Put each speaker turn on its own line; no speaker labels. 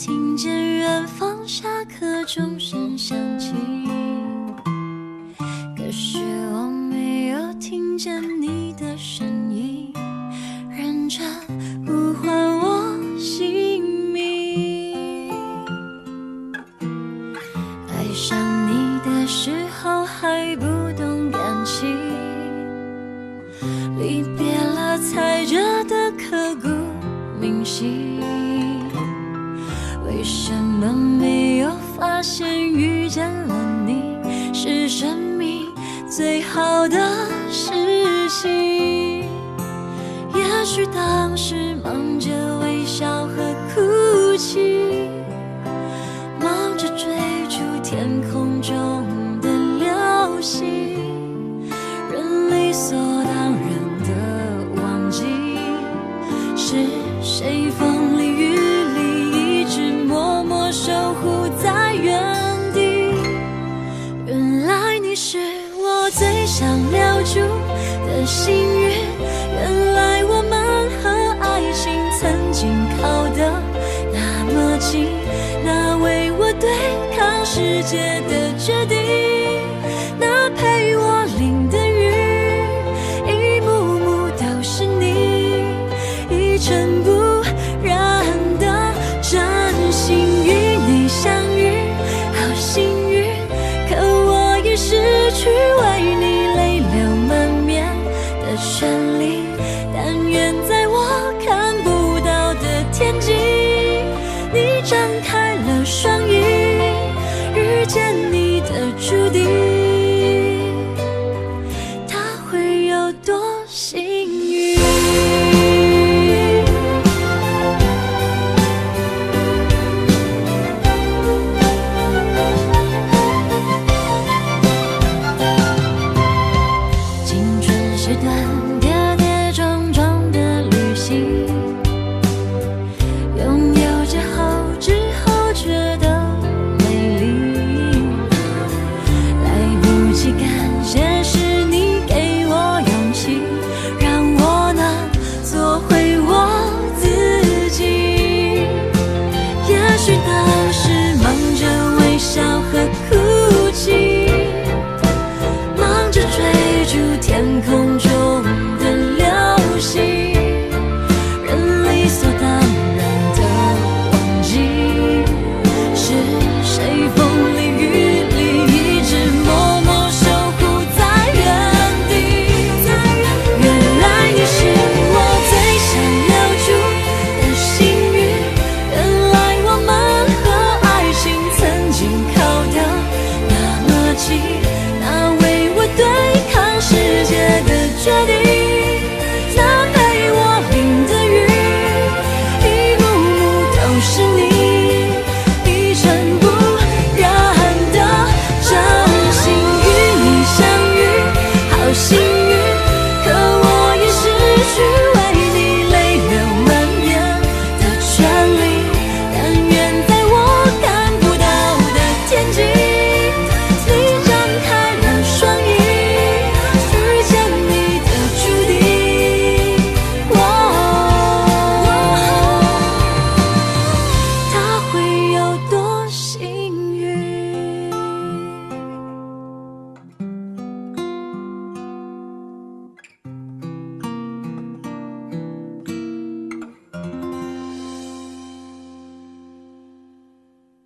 听见远方下课钟声响起，可是我没有听见你的声音，认真呼唤我姓名。爱上你的时候还不懂感情，离别了才觉得刻骨铭心。为什么没有发现遇见了你是生命最好的事情？也许当时忙着微笑和哭泣，忙着追逐天空中的流星，人理所当然的忘记是谁风里雨里一直默默守护在原地。原来你是我最想留住的幸运，原来我们和爱情曾经靠得那么近，那为我对抗世界的决定，那陪我淋的雨，一幕幕都是你，一尘不染的真心与你相遇，好幸运，可我已失去为你泪流满面的权利。但愿在我看不到的天际，你张开了双翼，遇见你的注定。